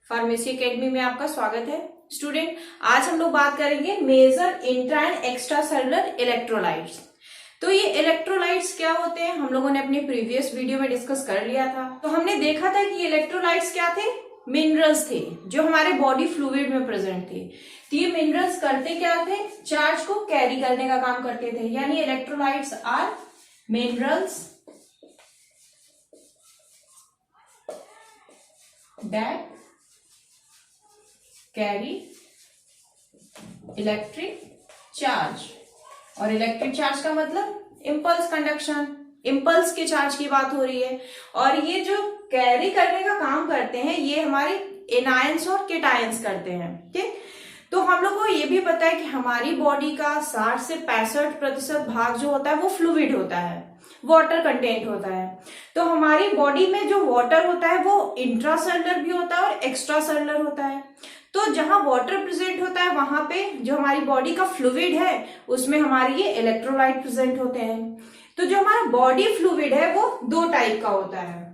Pharmacy academy में आपका स्वागत है। स्टूडेंट, आज हम लोग बात करेंगे major intra and extra cellular electrolytes. तो ये इलेक्ट्रोलाइट्स क्या होते हैं हम लोगों ने अपनी प्रीवियस वीडियो में डिस्कस कर लिया था। तो हमने देखा था कि इलेक्ट्रोलाइट्स क्या थे, मिनरल्स थे जो हमारे बॉडी फ्लूइड में प्रेजेंट थे। तो ये मिनरल्स करते क्या थे, चार्ज को कैरी करने का काम करते थे, यानी electrolytes are minerals that carry electric charge. और इलेक्ट्रिक चार्ज का मतलब इम्पल्स कंडक्शन, इम्पल्स के चार्ज की बात हो रही है। और ये जो कैरी करने का काम करते हैं ये हमारे एनायंस और केटायंस करते हैं। ठीक, तो हम लोग को ये भी पता है कि हमारी बॉडी का 60 से 65% भाग जो होता है वो फ्लूइड होता है, वाटर कंटेंट होता है। तो हमारी बॉडी में जो वाटर होता है वो इंट्रासेलुलर भी होता है और एक्स्ट्रा सेलुलर होता है। तो जहां वाटर प्रेजेंट होता है वहां पे जो हमारी बॉडी का फ्लूइड है उसमें हमारे ये इलेक्ट्रोलाइट प्रेजेंट होते हैं। तो जो हमारा बॉडी फ्लूइड है वो दो टाइप का होता है।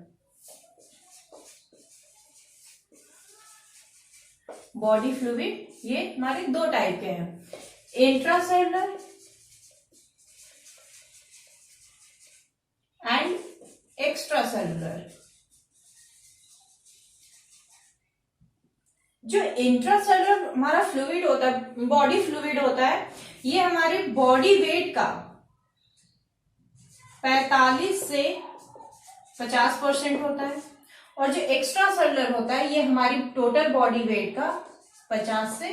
बॉडी फ्लूइड ये हमारे दो टाइप के हैं, इंट्रासेलुलर एंड एक्स्ट्रा सेलुलर। जो इंट्रासेलुलर हमारा फ्लूइड होता है, बॉडी फ्लूइड होता है, ये हमारे बॉडी वेट का 45 से 50% होता है। और जो एक्स्ट्रा सेलुलर होता है ये हमारी टोटल बॉडी वेट का 50 से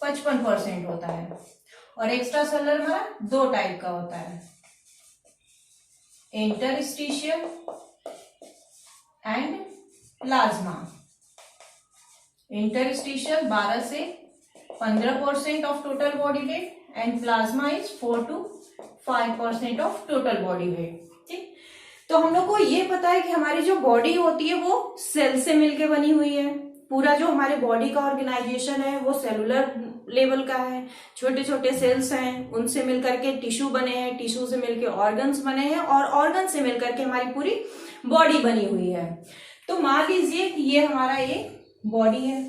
55% होता है। और एक्स्ट्रा सेलुलर हमारा दो टाइप का होता है, इंटरस्टिशियल एंड प्लाज्मा। इंटरस्टिशियल 12 से 15% of total body weight and plasma is 4 to 5% of total body weight. ठीक, तो हम लोग को ये पता है कि हमारी जो बॉडी होती है वो सेल से मिलके बनी हुई है। पूरा जो हमारे बॉडी का ऑर्गेनाइजेशन है वो सेलुलर लेवल का है, छोटे छोटे सेल्स हैं, उनसे मिलकर के टिश्यू बने हैं, टिश्यू से मिलके ऑर्गन्स बने हैं और ऑर्गन से मिलकर के हमारी पूरी बॉडी बनी हुई है। तो मान लीजिए कि ये हमारा एक बॉडी है,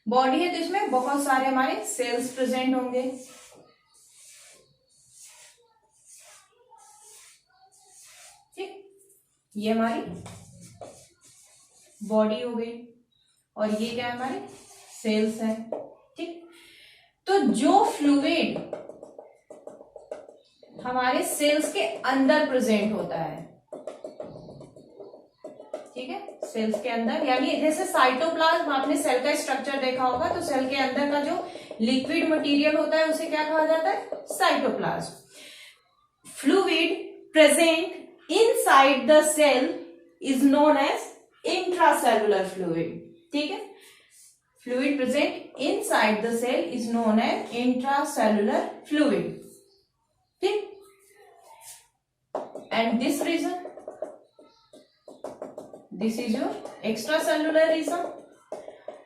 बॉडी है तो इसमें बहुत सारे हमारे सेल्स प्रेजेंट होंगे। ठीक, ये हमारी बॉडी हो गई और ये क्या है, हमारे सेल्स है। ठीक, तो जो फ्लूइड हमारे सेल्स के अंदर प्रेजेंट होता है, ठीक है, सेल्स के अंदर, यानी जैसे साइटोप्लाज्म, आपने सेल का स्ट्रक्चर देखा होगा, तो सेल के अंदर का जो लिक्विड मटेरियल होता है उसे क्या कहा जाता है, cytoplasm. Fluid present inside the cell is known as intracellular fluid. ठीक है, fluid present inside the cell is known as intracellular fluid. ठीक, and this region, this is your extracellular region.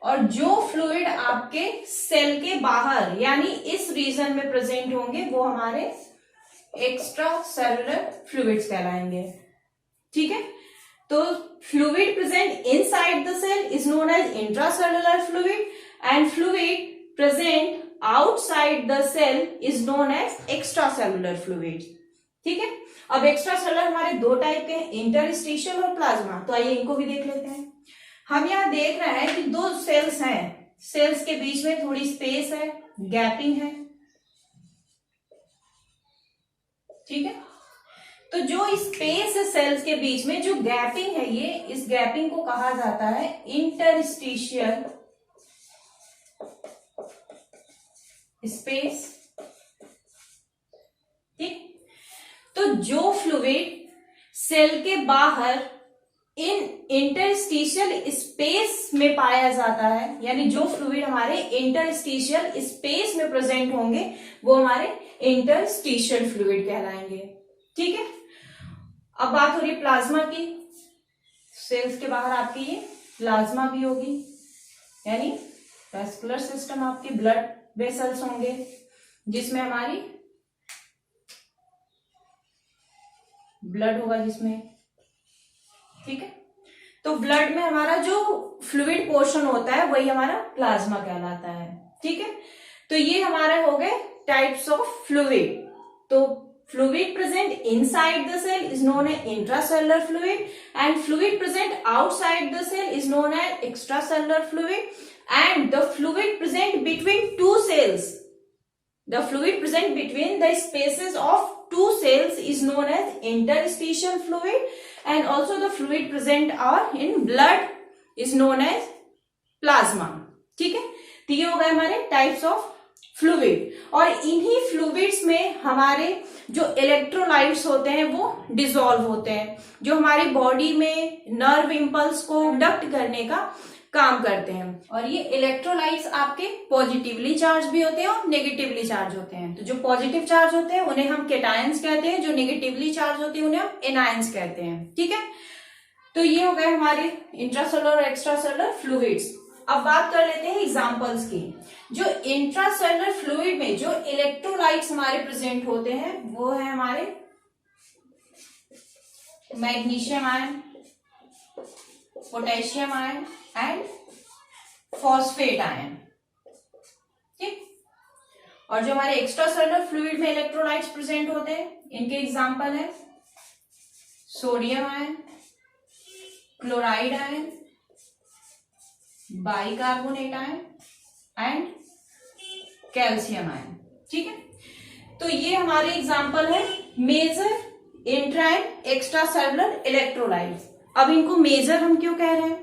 और जो फ्लूइड आपके सेल के बाहर यानी इस रीजन में प्रेजेंट होंगे वो हमारे एक्स्ट्रा सेलुलर फ्लूइड्स कहलाएंगे। ठीक है, तो fluid present inside the cell is known as intracellular fluid and fluid present outside the cell is known as extracellular fluid. ठीक है, अब एक्स्ट्रा सेलुलर हमारे दो टाइप के हैं, इंटरस्टिशियल और प्लाज्मा। तो आइए इनको भी देख लेते हैं। हम यहाँ देख रहे हैं कि दो सेल्स हैं, सेल्स के बीच में थोड़ी स्पेस है, गैपिंग है। ठीक है, तो जो स्पेस है सेल्स के बीच में, जो गैपिंग है, ये इस गैपिंग को कहा जाता है इंटरस्टिशियल स्पेस। ठीक, तो जो फ्लूइड सेल के बाहर इन इंटरस्टिशियल स्पेस में पाया जाता है, यानी जो फ्लूइड हमारे इंटरस्टिशियल स्पेस में प्रेजेंट होंगे वो हमारे इंटरस्टिशियल फ्लूइड कहलाएंगे। ठीक है, अब बात हो रही है प्लाज्मा की। सेल्स के बाहर आपकी ये प्लाज्मा भी होगी, यानी वेस्कुलर सिस्टम, आपकी ब्लड वेसल्स होंगे जिसमें हमारी ब्लड होगा जिसमें। ठीक है, तो ब्लड में हमारा जो फ्लूइड पोर्शन होता है वही हमारा प्लाज्मा कहलाता है। ठीक है, तो ये हमारे हो गए टाइप्स ऑफ फ्लूइड। तो fluid present inside the cell is known as intracellular fluid and fluid present outside the cell is known as extracellular fluid, and the fluid present between two cells, the fluid present between the spaces of two cells is known as interstitial fluid, and also the fluid present are in blood is known as plasma। ठीक है, तो ये हो गए हमारे types of fluid. और इन्हीं fluids में हमारे जो इलेक्ट्रोलाइट्स होते हैं वो डिसॉल्व होते हैं, जो हमारी बॉडी में नर्व इंपल्स को कंडक्ट करने का काम करते हैं। और ये इलेक्ट्रोलाइट्स आपके पॉजिटिवली चार्ज भी होते हैं और नेगेटिवली चार्ज होते हैं। तो जो पॉजिटिव चार्ज होते हैं उन्हें हम केटायंस कहते हैं, जो नेगेटिवली चार्ज होते हैं उन्हें हम एनायंस कहते हैं। ठीक है, तो ये हो गए हमारे इंट्रासेलुलर और एक्स्ट्रासेलुलर फ्लूइड्स। अब बात कर लेते हैं एग्जांपल्स की। जो इंट्रासेलुलर फ्लूइड में जो इलेक्ट्रोलाइट्स हमारे प्रेजेंट होते हैं वो है हमारे magnesium ion, potassium ion and phosphate ion. ठीक, और जो हमारे एक्स्ट्रासेलुलर फ्लूइड में इलेक्ट्रोलाइट्स प्रेजेंट होते हैं इनके एग्जांपल है sodium ion, chloride ion, bicarbonate ion and calcium ion. ठीक है, तो ये हमारे एग्जांपल है major intra and extra cellular electrolytes. अब इनको मेजर हम क्यों कह रहे हैं?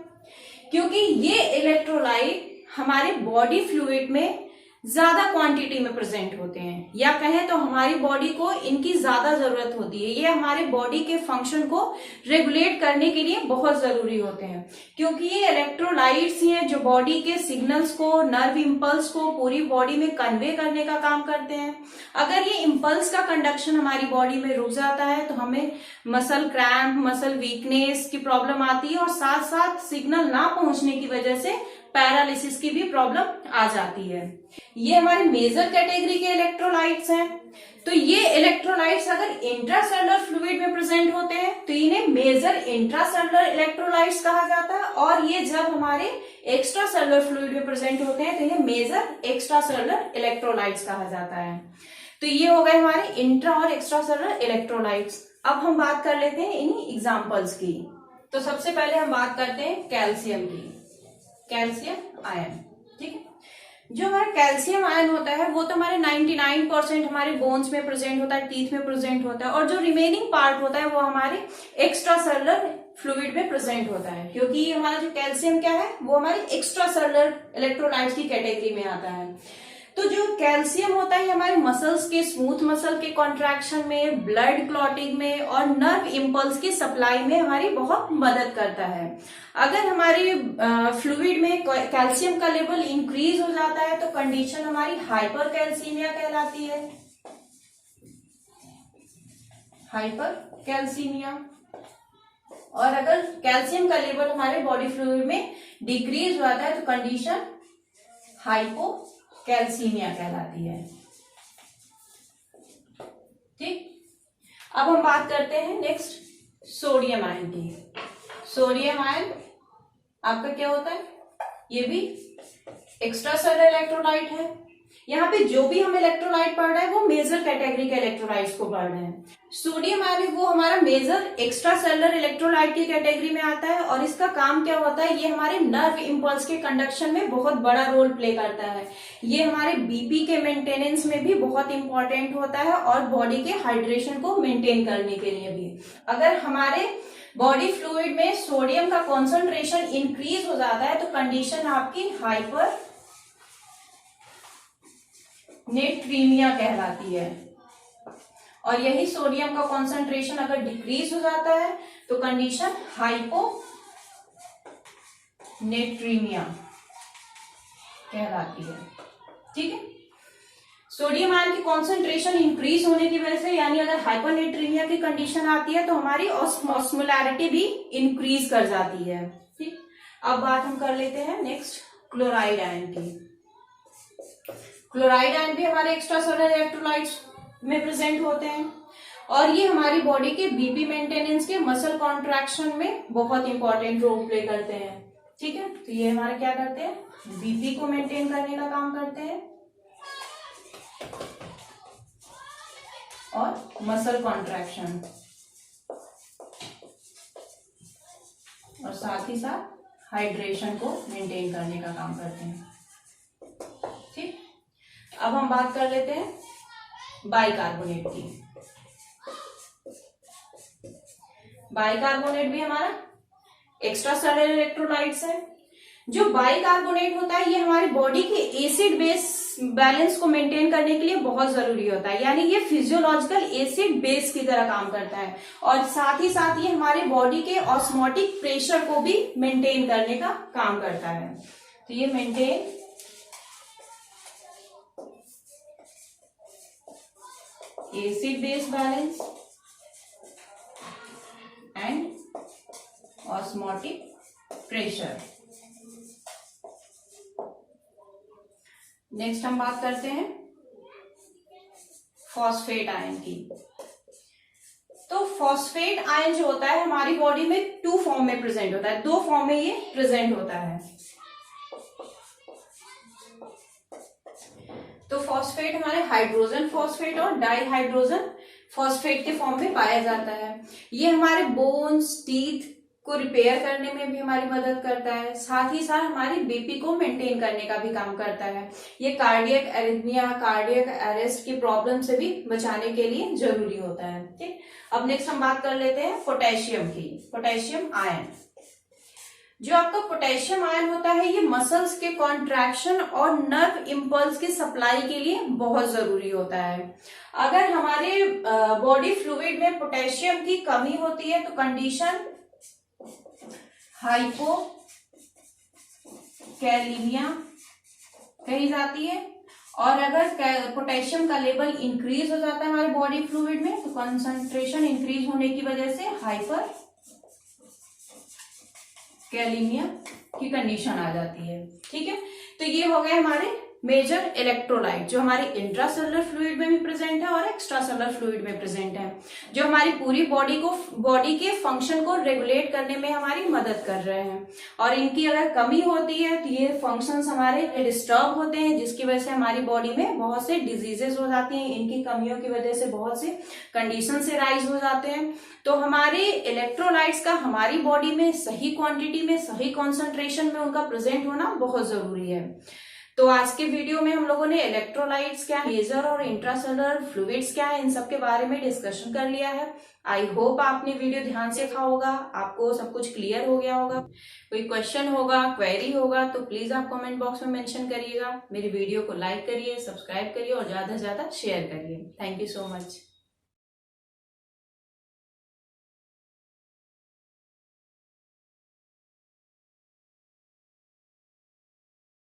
क्योंकि ये इलेक्ट्रोलाइट हमारे बॉडी फ्लूइड में ज्यादा क्वांटिटी में प्रेजेंट होते हैं, या कहें तो हमारी बॉडी को इनकी ज्यादा जरूरत होती है। ये हमारे बॉडी के फंक्शन को रेगुलेट करने के लिए बहुत जरूरी होते हैं, क्योंकि ये इलेक्ट्रोलाइट्स ही हैं जो बॉडी के सिग्नल्स को, नर्व इंपल्स को पूरी बॉडी में कन्वे करने का काम करते हैं। अगर ये इंपल्स का कंडक्शन हमारी बॉडी में रुक जाता है तो हमें मसल क्रैम्प, मसल वीकनेस की प्रॉब्लम आती है, और साथ साथ सिग्नल ना पहुंचने की वजह से पैरालिसिस की भी प्रॉब्लम आ जाती है। ये हमारे मेजर कैटेगरी के इलेक्ट्रोलाइट्स हैं। तो ये इलेक्ट्रोलाइट्स अगर इंट्रासेलुलर फ्लूइड में प्रेजेंट होते हैं तो इन्हें मेजर इंट्रासेलुलर इलेक्ट्रोलाइट्स कहा जाता है, और ये जब हमारे एक्स्ट्रासेलुलर फ्लूइड में प्रेजेंट होते हैं तो इन्हें मेजर एक्स्ट्रासेलुलर इलेक्ट्रोलाइट्स कहा जाता है। तो ये हो गए हमारे इंट्रा और एक्स्ट्रासेलुलर इलेक्ट्रोलाइट्स। अब हम बात कर लेते हैं इन्हीं एग्जाम्पल्स की। तो सबसे पहले हम बात करते हैं कैल्शियम की, कैल्शियम आयन। ठीक है, जो हमारा कैल्शियम आयन होता है वो तो हमारे 99% हमारे बोन्स में प्रेजेंट होता है, टीथ में प्रेजेंट होता है, और जो रिमेनिंग पार्ट होता है वो हमारे एक्स्ट्रा सेलुलर फ्लूइड में प्रेजेंट होता है, क्योंकि ये हमारा जो कैल्शियम क्या है वो हमारे एक्स्ट्रा सेलुलर इलेक्ट्रोलाइट्स की कैटेगरी में आता है। तो जो कैल्शियम होता है हमारे मसल्स के, स्मूथ मसल के कॉन्ट्रैक्शन में, ब्लड क्लॉटिंग में और नर्व इंपल्स की सप्लाई में हमारी बहुत मदद करता है। अगर हमारे फ्लूइड में कैल्शियम का लेवल इंक्रीज हो जाता है तो कंडीशन हमारी हाइपर कैल्सीमिया कहलाती है, हाइपर कैल्सीमिया। और अगर कैल्शियम का लेवल हमारे बॉडी फ्लूइड में डिक्रीज हो जाता है तो कंडीशन हाइपो कैल्सीमिया कहलाती है। ठीक, अब हम बात करते हैं नेक्स्ट सोडियम आयन की। सोडियम आयन आपका क्या होता है? ये भी एक्स्ट्रा सेलुलर इलेक्ट्रोलाइट है। यहाँ पे जो भी हम इलेक्ट्रोलाइट पढ़ रहे हैं वो मेजर कैटेगरी के इलेक्ट्रोलाइट्स को पढ़ रहे हैं। सोडियम आयन वो हमारा मेजर एक्स्ट्रा सेलुलर इलेक्ट्रोलाइट की कैटेगरी में आता है, और इसका काम क्या होता है? ये हमारे नर्व इंपल्स के कंडक्शन में बहुत बड़ा रोल प्ले करता है। ये हमारे बीपी के मेंटेनेंस में भी बहुत इंपॉर्टेंट होता है, और बॉडी के हाइड्रेशन को मेंटेन करने के लिए भी। अगर हमारे बॉडी फ्लूइड में सोडियम का कॉन्सेंट्रेशन इंक्रीज हो जाता है तो कंडीशन आपकी हाइपर नेट्रीमिया कहलाती है, और यही सोडियम का कॉन्सेंट्रेशन अगर डिक्रीज हो जाता है तो कंडीशन हाइपो नेट्रीमिया कहलाती है। ठीक है, सोडियम आयन की कॉन्सेंट्रेशन इंक्रीज होने की वजह से, यानी अगर हाइपरनेट्रीमिया की कंडीशन आती है तो हमारी ऑस्मोलैरिटी भी इंक्रीज कर जाती है। ठीक, अब बात हम कर लेते हैं नेक्स्ट क्लोराइड आयन की। क्लोराइड आयन भी हमारे एक्स्ट्रा सेलुलर इलेक्ट्रोलाइट्स में प्रेजेंट होते हैं, और ये हमारी बॉडी के बीपी मेंटेनेंस के मसल कॉन्ट्रैक्शन में बहुत इंपॉर्टेंट रोल प्ले करते हैं। ठीक है, तो ये हमारे क्या करते हैं, बीपी को मेंटेन करने का काम करते हैं और मसल कॉन्ट्रैक्शन, और साथ ही साथ हाइड्रेशन को मेंटेन करने का काम करते हैं। ठीक, अब हम बात कर लेते हैं बाइकार्बोनेट की। बाइकार्बोनेट भी हमारा एक्स्ट्रा सेलुलर इलेक्ट्रोलाइट्स है। जो बाइकार्बोनेट होता है ये हमारी बॉडी के एसिड बेस बैलेंस को मेंटेन करने के लिए बहुत जरूरी होता है, यानी ये फिजियोलॉजिकल एसिड बेस की तरह काम करता है, और साथ ही साथ ये हमारे बॉडी के ऑस्मोटिक प्रेशर को भी मेंटेन करने का काम करता है। तो ये maintain acid base balance and osmotic pressure. Next हम बात करते हैं फॉस्फेट आयन की। तो फॉस्फेट आयन जो होता है हमारी बॉडी में 2 फॉर्म में प्रेजेंट होता है, 2 फॉर्म में ये प्रेजेंट होता है। तो फॉस्फेट हमारे हाइड्रोजन फॉस्फेट और डाइहाइड्रोजन फॉस्फेट के फॉर्म में पाया जाता है। ये हमारे बोन्स, टीथ को रिपेयर करने में भी हमारी मदद करता है, साथ ही साथ हमारी बीपी को मेंटेन करने का भी काम करता है। ये कार्डियक एरिथमिया, कार्डियक अरेस्ट की प्रॉब्लम से भी बचाने के लिए जरूरी होता है। ठीक, अब नेक्स्ट हम बात कर लेते हैं पोटेशियम की। पोटेशियम आयन, जो आपका पोटेशियम आयन होता है ये मसल्स के कॉन्ट्रैक्शन और नर्व इंपल्स की सप्लाई के लिए बहुत जरूरी होता है। अगर हमारे बॉडी फ्लूइड में पोटेशियम की कमी होती है तो कंडीशन हाइपोकैलिमिया कही जाती है, और अगर पोटेशियम का लेवल इंक्रीज हो जाता है हमारे बॉडी फ्लूइड में तो कंसंट्रेशन इंक्रीज होने की वजह से हाइपर कैलिमिया की कंडीशन आ जाती है। ठीक है, तो ये हो गए हमारे मेजर इलेक्ट्रोलाइट जो हमारे इंट्रासेलुलर फ्लूइड में भी प्रेजेंट है और एक्स्ट्रासेलुलर फ्लूइड में प्रेजेंट है, जो हमारी पूरी बॉडी के फंक्शन को रेगुलेट करने में हमारी मदद कर रहे हैं। और इनकी अगर कमी होती है तो ये फंक्शंस हमारे डिस्टर्ब होते हैं, जिसकी वजह से हमारी बॉडी में बहुत से डिजीजेस हो जाती हैं। इनकी कमियों की वजह से बहुत से कंडीशन से राइज हो जाते हैं। तो हमारे इलेक्ट्रोलाइट्स का हमारी बॉडी में सही क्वांटिटी में, सही कॉन्सेंट्रेशन में उनका प्रेजेंट होना बहुत जरूरी है। तो आज के वीडियो में हम लोगों ने इलेक्ट्रोलाइट्स क्या है, मेजर और इंट्रासेलुलर फ्लूइड्स क्या है, इन सब के बारे में डिस्कशन कर लिया है। आई होप आपने वीडियो ध्यान से देखा होगा, आपको सब कुछ क्लियर हो गया होगा। कोई क्वेश्चन होगा, क्वेरी होगा तो प्लीज आप कमेंट बॉक्स में मेंशन करिएगा। मेरी वीडियो को लाइक करिए, सब्सक्राइब करिए और ज्यादा से ज्यादा शेयर करिए। Thank you so much.